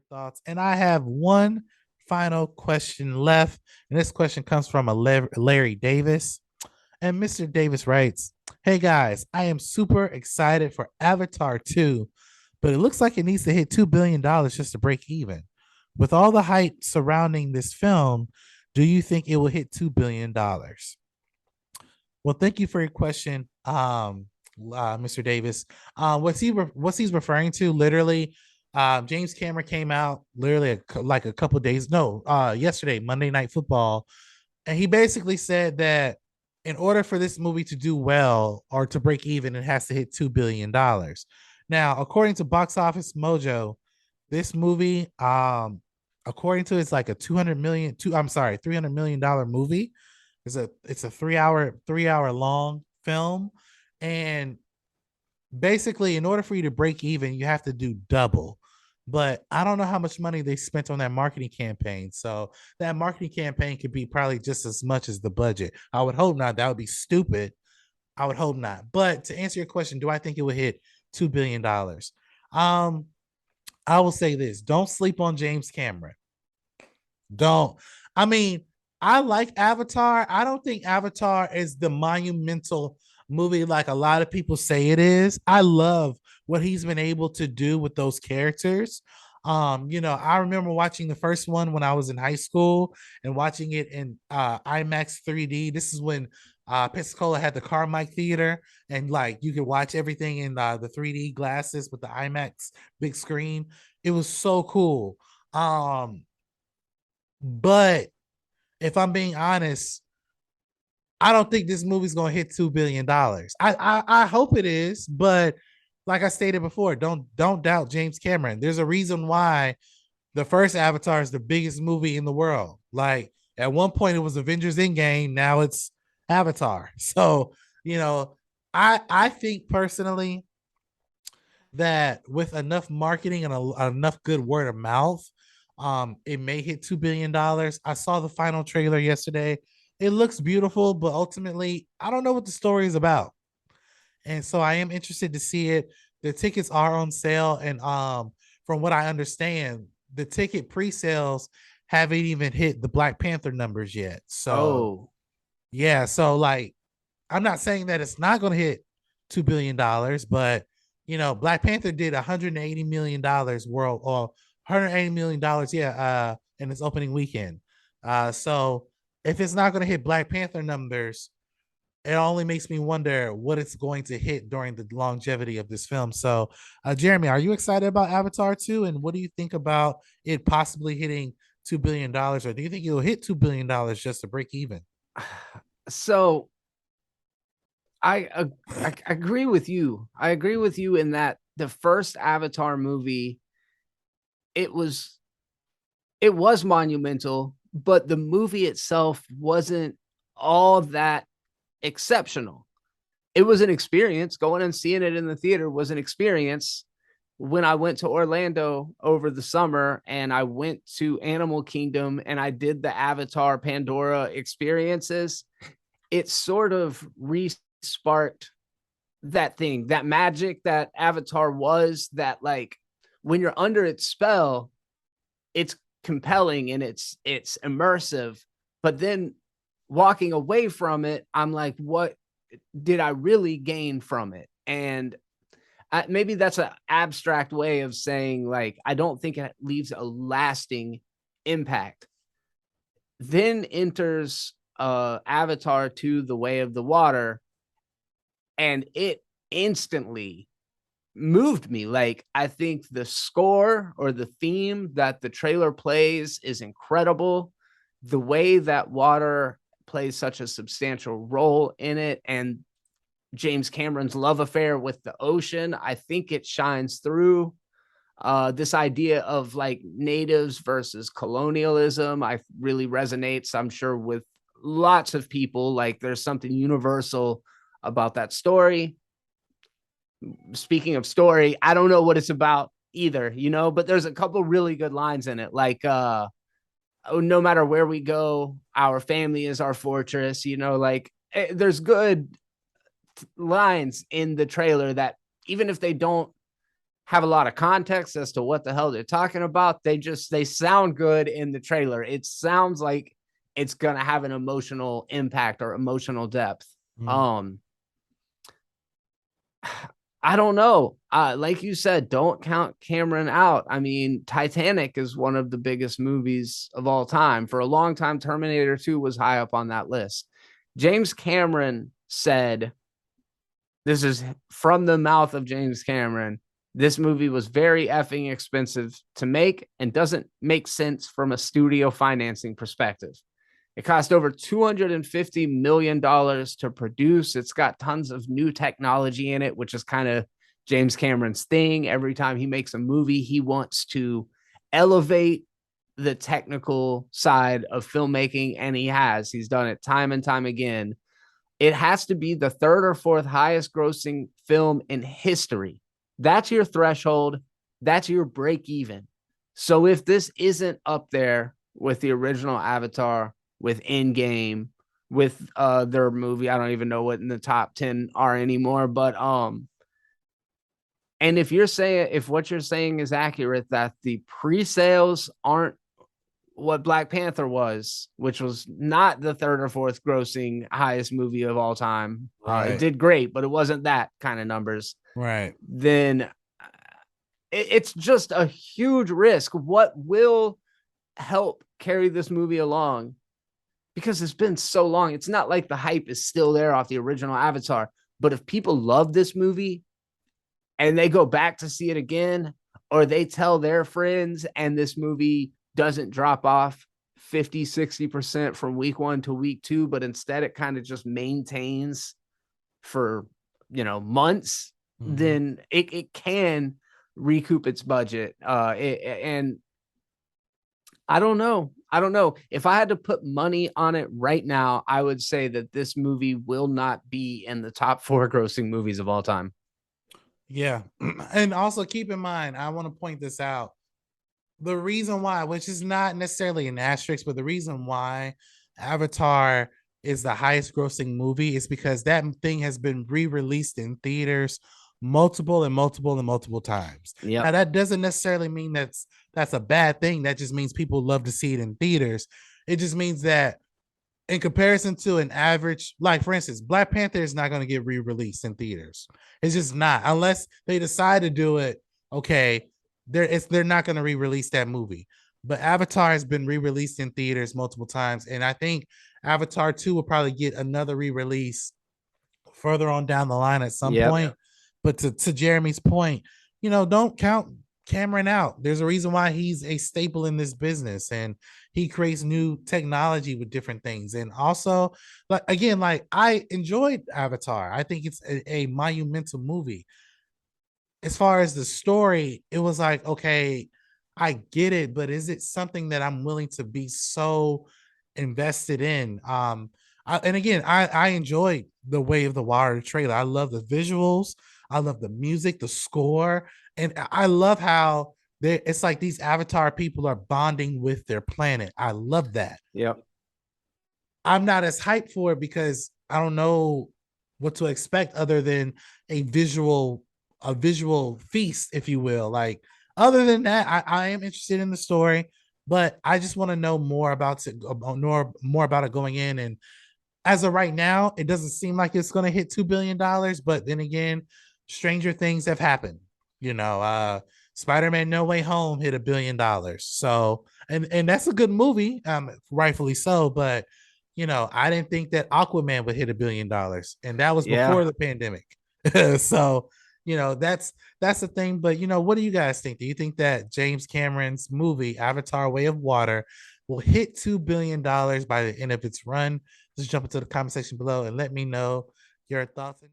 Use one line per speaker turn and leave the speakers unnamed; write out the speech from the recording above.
thoughts. And I have one final question left. And this question comes from a Larry Davis. And Mr. Davis writes, "Hey guys, I am super excited for Avatar 2, but it looks like it needs to hit $2 billion just to break even. With all the hype surrounding this film, do you think it will hit $2 billion?" Well, thank you for your question, Mr. Davis. What's he's referring to? Literally, James Cameron came out literally like a couple days, no, yesterday, Monday Night Football, and he basically said that in order for this movie to do well or to break even, it has to hit $2 billion. Now, according to Box Office Mojo, this movie, according to it's like a 300 million dollar movie. It's a 3 hour long film, and basically, in order for you to break even, you have to do double. But I don't know how much money they spent on that marketing campaign. So that marketing campaign could be probably just as much as the budget. I would hope not. That would be stupid. I would hope not. But to answer your question, do I think it would hit $2 billion? Um, I will say this: don't sleep on James Cameron. Don't. I mean, I like Avatar. I don't think Avatar is the monumental movie like a lot of people say it is. I love what he's been able to do with those characters. I remember watching the first one when I was in high school and watching it in IMAX 3D. This is when Pensacola had the Carmike Theater, and like you could watch everything in the 3D glasses with the IMAX big screen. It was so cool. But if I'm being honest, I don't think this movie's gonna hit $2 billion. I hope it is, but like I stated before, don't doubt James Cameron. There's a reason why the first Avatar is the biggest movie in the world. Like at one point it was Avengers Endgame, now it's Avatar. So you know, I think personally that with enough marketing and enough good word of mouth, it may hit $2 billion. I saw the final trailer yesterday. It looks beautiful, but ultimately, I don't know what the story is about, and so I am interested to see it. The tickets are on sale, and from what I understand, the ticket pre-sales haven't even hit the Black Panther numbers yet. So
Oh,
yeah, so like I'm not saying that it's not going to hit $2 billion, but Black Panther did $180 million world or $180 million, yeah, in its opening weekend. So if it's not going to hit Black Panther numbers, it only makes me wonder what it's going to hit during the longevity of this film. So, Jeremy, are you excited about Avatar 2? And what do you think about it possibly hitting $2 billion, or do you think it'll hit $2 billion just to break even?
so I agree with you. I agree with you in that the first Avatar movie, it was it was monumental, but the movie itself wasn't all that exceptional. It was an experience. Going and seeing it in the theater was an experience. When I went to Orlando over the summer and I went to Animal Kingdom and I did the Avatar Pandora experiences, it sort of re-sparked that thing, that magic that Avatar was, that like when you're under its spell, it's compelling and it's immersive. But then walking away from it, I'm like, what did I really gain from it? And maybe that's an abstract way of saying, like, I don't think it leaves a lasting impact. Then enters Avatar to the Way of the Water, and it instantly moved me. Like, I think the score or the theme that the trailer plays is incredible. The way that water plays such a substantial role in it, and James Cameron's love affair with the ocean, I think it shines through. This idea of like natives versus colonialism, I really resonates, I'm sure, with lots of people. Like there's something universal about that story. Speaking of story, I don't know what it's about either, but there's a couple really good lines in it. Like, oh, no matter where we go, our family is our fortress, like there's good lines in the trailer that even if they don't have a lot of context as to what the hell they're talking about. They sound good in the trailer. It sounds like it's gonna have an emotional impact or emotional depth.
Mhm.
Um, I don't know. Like you said, don't count Cameron out. I mean, Titanic is one of the biggest movies of all time. For a long time, Terminator 2 was high up on that list. James Cameron said, this is from the mouth of James Cameron, this movie was very effing expensive to make and doesn't make sense from a studio financing perspective. It cost over $250 million to produce. It's got tons of new technology in it, which is kind of James Cameron's thing. Every time he makes a movie, he wants to elevate the technical side of filmmaking, and he has. He's done it time and time again. It has to be the third or fourth highest grossing film in history. That's your threshold. That's your break even. So if this isn't up there with the original Avatar, with Endgame, with their movie, I don't even know what in the top 10 are anymore, but and if what you're saying is accurate, that the pre-sales aren't what Black Panther was, which was not the third or fourth grossing highest movie of all time. It
Right.
did great, but it wasn't that kind of numbers.
Right.
Then it's just a huge risk. What will help carry this movie along? Because it's been so long. It's not like the hype is still there off the original Avatar. But if people love this movie and they go back to see it again, or they tell their friends and this movie doesn't drop off 50-60% from week 1 to week 2, but instead it kind of just maintains for months,
Mhm.
then it can recoup its budget. And I don't know if I had to put money on it right now, I would say that this movie will not be in the top 4 grossing movies of all time.
Yeah. And also keep in mind, I want to point this out. The reason why, which is not necessarily an asterisk, but the reason why Avatar is the highest grossing movie is because that thing has been re-released in theaters multiple and multiple and multiple times. Now
Yep.
that doesn't necessarily mean that's a bad thing. That just means people love to see it in theaters. It just means that in comparison to an average, like for instance, Black Panther is not going to get re-released in theaters. It's just not, unless they decide to do it. Okay, they're not going to re-release that movie. But Avatar has been re-released in theaters multiple times, and I think Avatar 2 will probably get another re-release further on down the line at some
Yep.
point. But to Jeremy's point, don't count Cameron out. There's a reason why he's a staple in this business, and he creates new technology with different things. And also, like again, like I enjoyed Avatar. I think it's a monumental movie. As far as the story, it was like, okay, I get it, but is it something that I'm willing to be so invested in? And again, I enjoyed the Way of the Water trailer. I love the visuals, I love the music, the score, and I love how it's like these Avatar people are bonding with their planet. I love that.
Yep.
I'm not as hyped for it because I don't know what to expect other than a visual feast, if you will. Like other than that, I am interested in the story, but I just want to know more about it, more about it going in. And as of right now, it doesn't seem like it's going to hit $2 billion. But then again, stranger things have happened. Spider-Man No Way Home hit $1 billion. So and that's a good movie, rightfully so. But I didn't think that Aquaman would hit $1 billion, and that was
Yeah.
before the pandemic. So that's the thing. But what do you guys think? Do you think that James Cameron's movie Avatar: Way of Water will hit $2 billion by the end of its run? Just jump into the comment section below and let me know your thoughts.